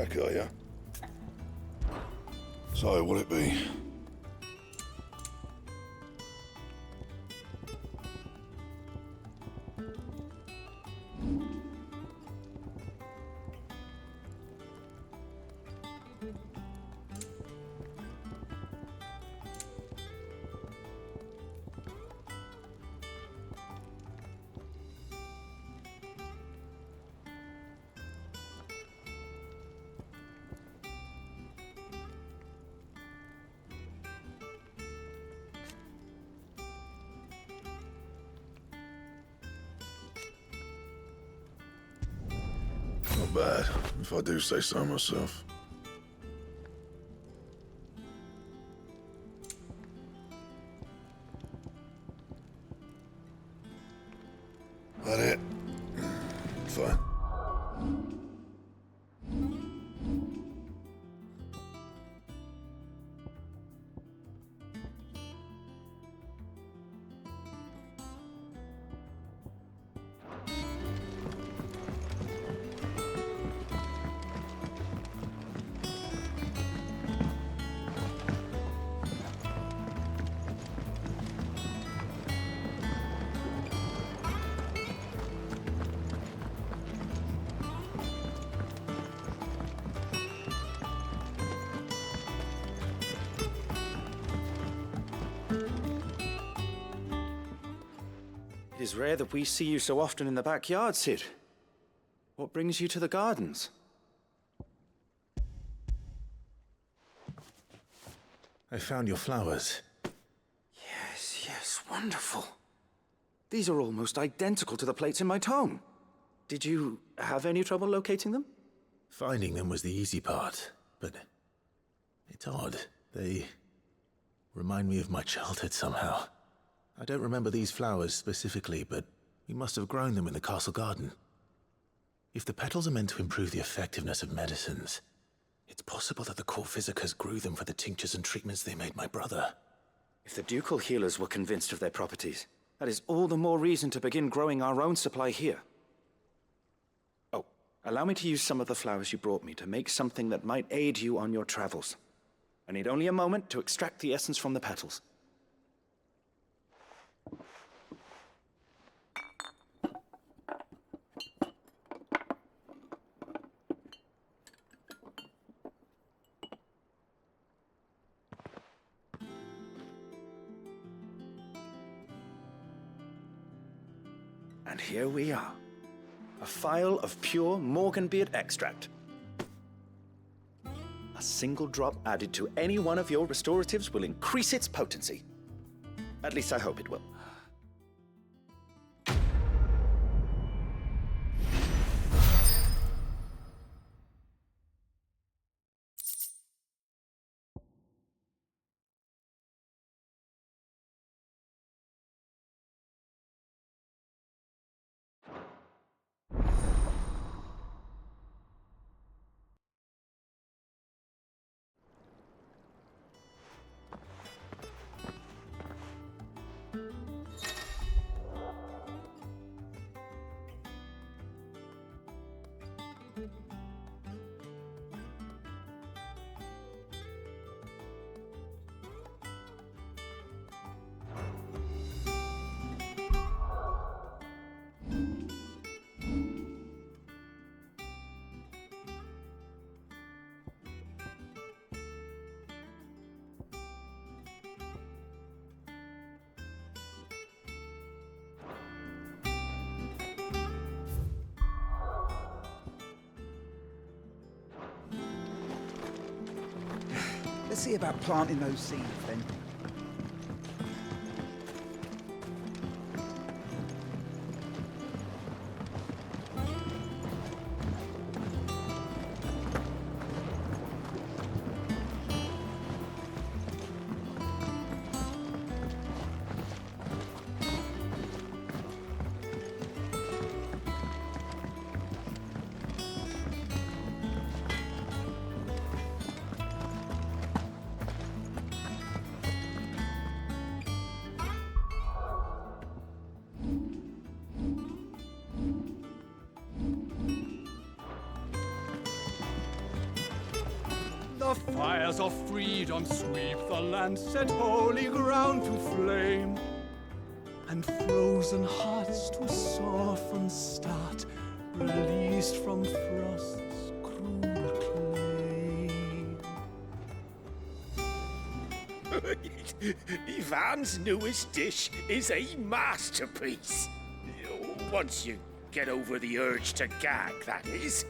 back, are you? So, what'll it be? Not bad, if I do say so myself. That it? Fine. It is rare that we see you so often in the backyard, Cid. What brings you to the gardens? I found your flowers. Yes, wonderful. These are almost identical to the plates in my tome. Did you have any trouble locating them? Finding them was the easy part, but it's odd. They remind me of my childhood somehow. I don't remember these flowers specifically, but we must have grown them in the castle garden. If the petals are meant to improve the effectiveness of medicines, it's possible that the court physicers grew them for the tinctures and treatments they made my brother. If the ducal healers were convinced of their properties, that is all the more reason to begin growing our own supply here. Oh, allow me to use some of the flowers you brought me to make something that might aid you on your travels. I need only a moment to extract the essence from the petals. And here we are. A phial of pure Morganbeard extract. A single drop added to any one of your restoratives will increase its potency. At least I hope it will. Let's see about planting those seeds then. The fires of freedom sweep the land, set holy ground to flame, and frozen hearts to soften start, released from frost's cruel claim. Ivan's newest dish is a masterpiece. Once you get over the urge to gag, that is.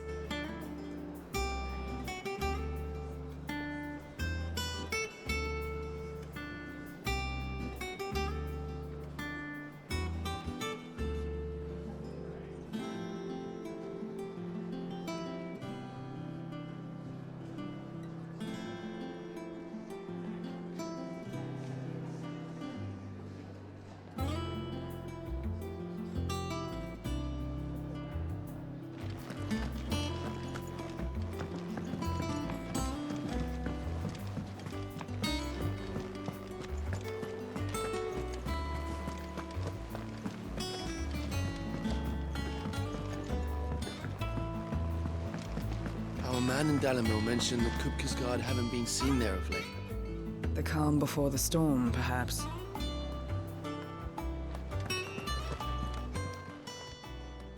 Our man in Dalamil mentioned that Kupka's guard haven't been seen there of late. The calm before the storm, perhaps.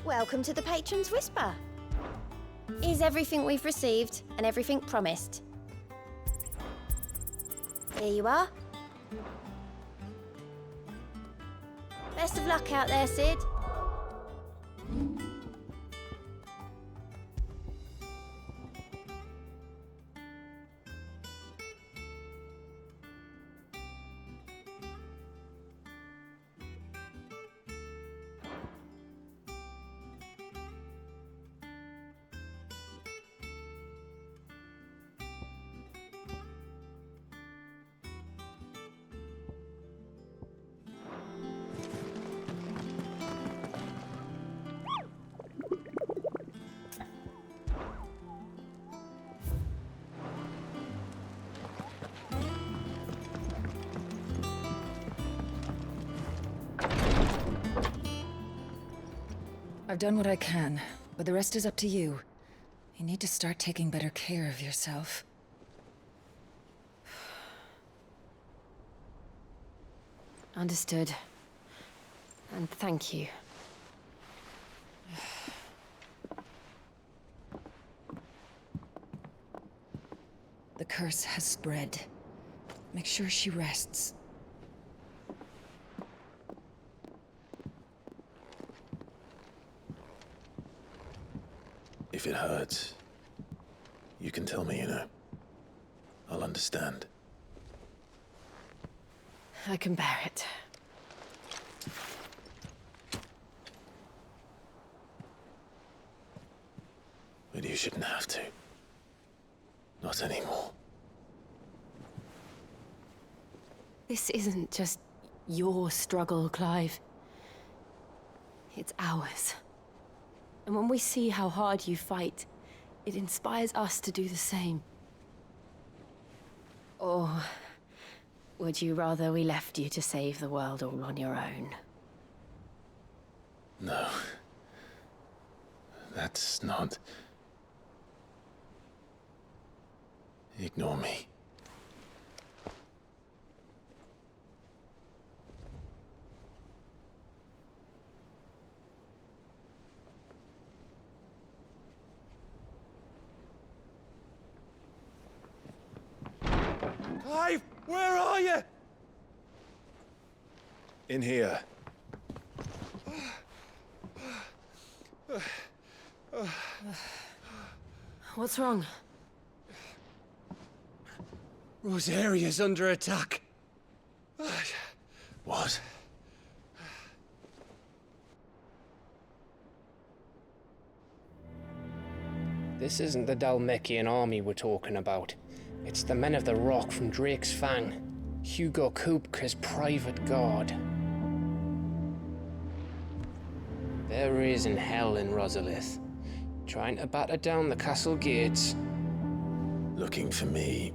Welcome to the Patron's Whisper. Is everything we've received and everything promised? Here you are. Best of luck out there, Sid. I've done what I can, but the rest is up to you. You need to start taking better care of yourself. Understood. And thank you. The curse has spread. Make sure she rests. If it hurts, you can tell me, I'll understand. I can bear it. But you shouldn't have to. Not anymore. This isn't just your struggle, Clive. It's ours. And when we see how hard you fight, it inspires us to do the same. Or would you rather we left you to save the world all on your own? No. That's not... Ignore me. Clive, where are you? In here. What's wrong? Rosaria's under attack. What? This isn't the Dhalmekian army we're talking about. It's the men of the Rock from Drake's Fang. Hugo Kupka's private guard. There is in hell in Rosalith, trying to batter down the castle gates. Looking for me.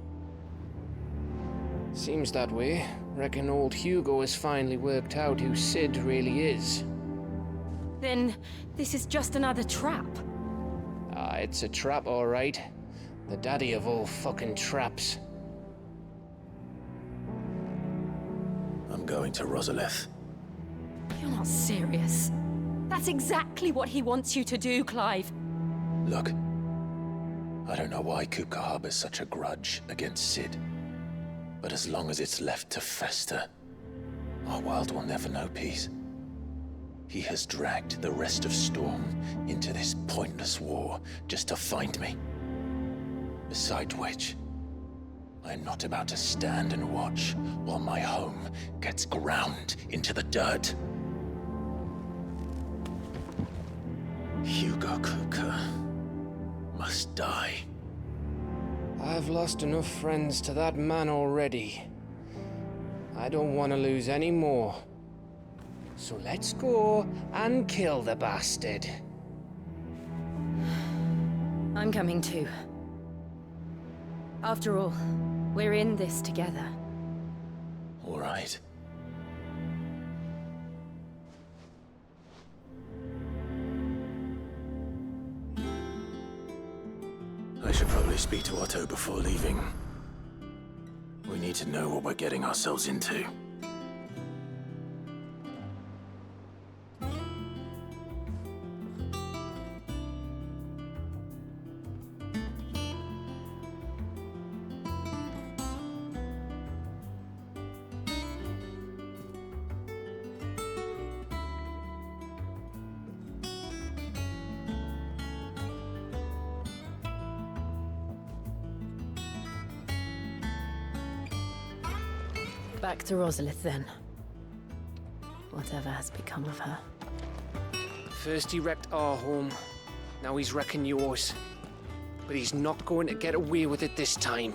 Seems that way. Reckon old Hugo has finally worked out who Sid really is. Then this is just another trap. Ah, it's a trap, all right. The daddy of all fucking traps. I'm going to Rosalith. You're not serious. That's exactly what he wants you to do, Clive. Look, I don't know why Kupka harbors such a grudge against Sid. But as long as it's left to fester, our world will never know peace. He has dragged the rest of Storm into this pointless war just to find me. Besides which, I'm not about to stand and watch while my home gets ground into the dirt. Hugo Kupka must die. I've lost enough friends to that man already. I don't want to lose any more. So let's go and kill the bastard. I'm coming too. After all, we're in this together. All right. I should probably speak to Otto before leaving. We need to know what we're getting ourselves into. Back to Rosalith, then. Whatever has become of her. First he wrecked our home, now he's wrecking yours. But he's not going to get away with it this time.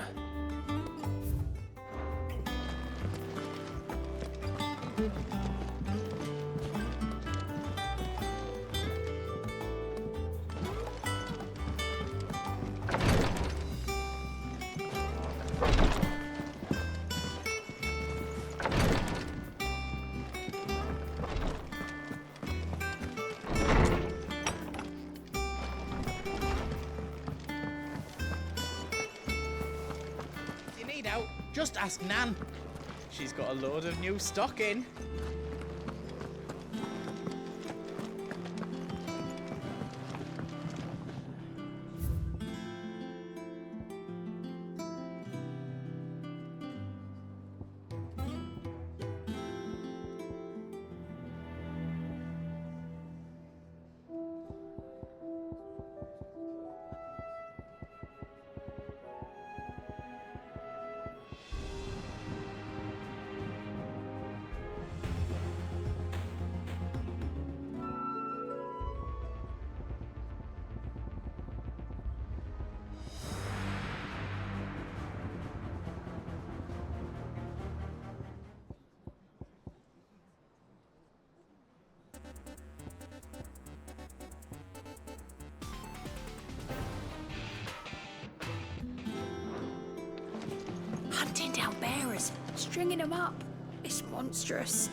Just ask Nan. She's got a load of new stock in. Hunting down bearers, stringing them up. It's monstrous.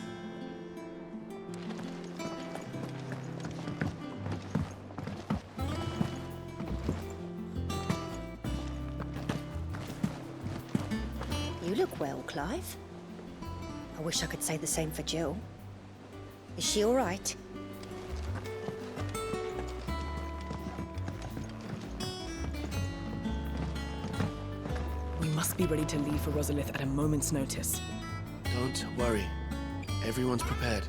You look well, Clive. I wish I could say the same for Jill. Is she all right? We must be ready to leave for Rosalith at a moment's notice. Don't worry. Everyone's prepared.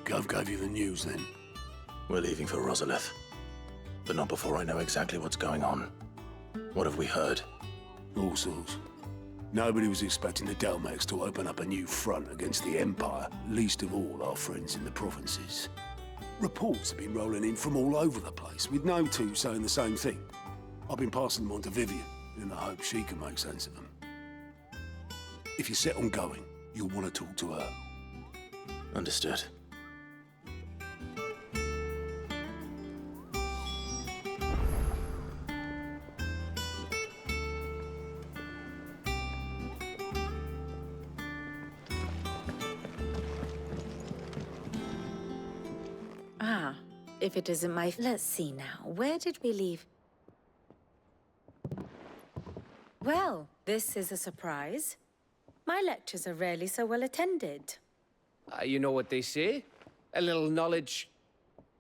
Gov gave you the news, then? We're leaving for Rosalith. But not before I know exactly what's going on. What have we heard? All sorts. Nobody was expecting the Delmex to open up a new front against the Empire, least of all our friends in the provinces. Reports have been rolling in from all over the place, with no two saying the same thing. I've been passing them on to Vivian, in the hope she can make sense of them. If you're set on going, you'll want to talk to her. Understood. If it isn't my... Let's see now. Where did we leave? Well, this is a surprise. My lectures are rarely so well attended. You know what they say? A little knowledge,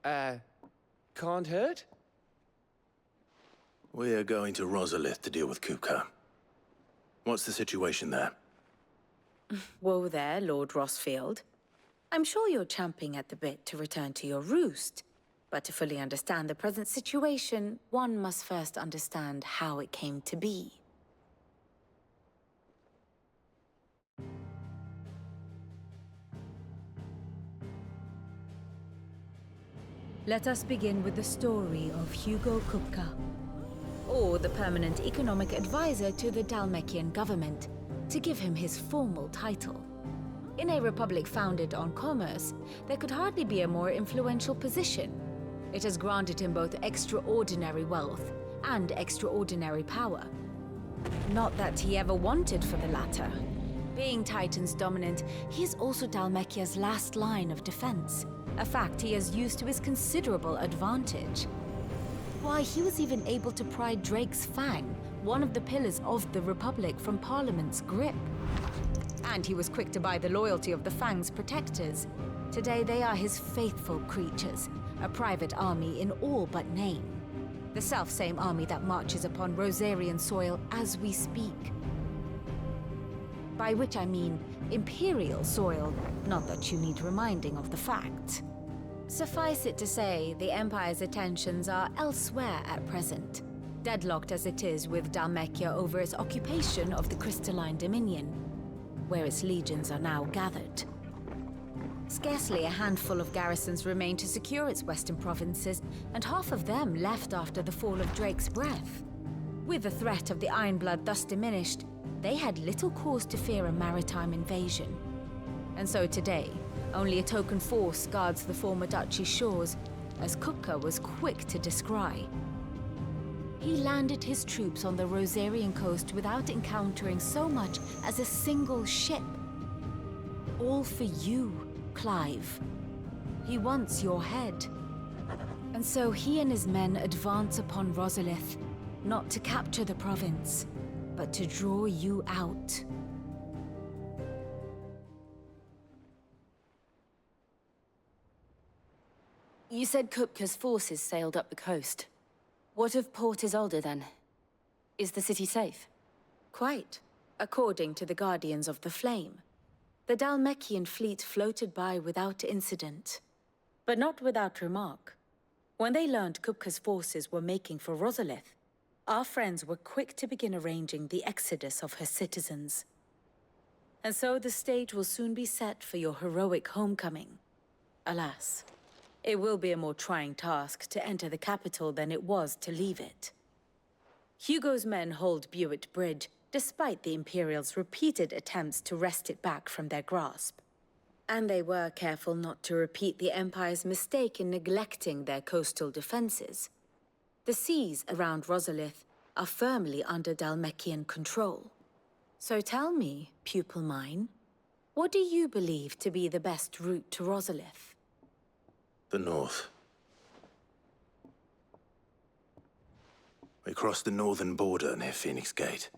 can't hurt? We're going to Rosalith to deal with Kupka. What's the situation there? Whoa there, Lord Rossfield. I'm sure you're champing at the bit to return to your roost. But to fully understand the present situation, one must first understand how it came to be. Let us begin with the story of Hugo Kupka, or the permanent economic advisor to the Dhalmekian government, to give him his formal title. In a republic founded on commerce, there could hardly be a more influential position. It has granted him both extraordinary wealth and extraordinary power. Not that he ever wanted for the latter. Being Titan's dominant, he is also Dhalmekia's last line of defense, a fact he has used to his considerable advantage. Why, he was even able to pry Drake's Fang, one of the pillars of the Republic, from Parliament's grip. And he was quick to buy the loyalty of the Fang's protectors. Today they are his faithful creatures, a private army in all but name. The self-same army that marches upon Rosarian soil as we speak. By which I mean Imperial soil, not that you need reminding of the fact. Suffice it to say, the Empire's attentions are elsewhere at present, deadlocked as it is with Dhalmekia over its occupation of the Crystalline Dominion, where its legions are now gathered. Scarcely a handful of garrisons remain to secure its western provinces, and half of them left after the fall of Drake's Breath. With the threat of the Ironblood thus diminished, they had little cause to fear a maritime invasion. And so today, only a token force guards the former duchy's shores, as Kupka was quick to descry. He landed his troops on the Rosarian coast without encountering so much as a single ship. All for you, Clive. He wants your head. And so he and his men advance upon Rosalith, not to capture the province, but to draw you out. You said Kupka's forces sailed up the coast. What of Port Isolde, then? Is the city safe? Quite, according to the Guardians of the Flame. The Dhalmekian fleet floated by without incident, but not without remark. When they learned Kupka's forces were making for Rosalith, our friends were quick to begin arranging the exodus of her citizens. And so the stage will soon be set for your heroic homecoming. Alas, it will be a more trying task to enter the capital than it was to leave it. Hugo's men hold Buett Bridge, despite the Imperials' repeated attempts to wrest it back from their grasp. And they were careful not to repeat the Empire's mistake in neglecting their coastal defenses. The seas around Rosalith are firmly under Dhalmekian control. So tell me, pupil mine, what do you believe to be the best route to Rosalith? The north. We cross the northern border near Phoenix Gate,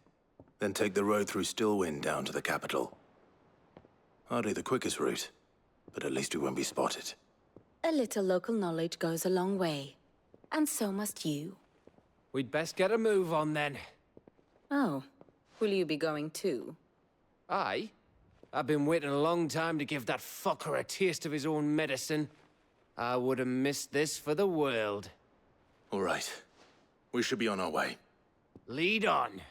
then take the road through Stillwind down to the capital. Hardly the quickest route, but at least we won't be spotted. A little local knowledge goes a long way, and so must you. We'd best get a move on then. Oh, will you be going too? Aye. I've been waiting a long time to give that fucker a taste of his own medicine. I would have missed this for the world. All right. We should be on our way. Lead on.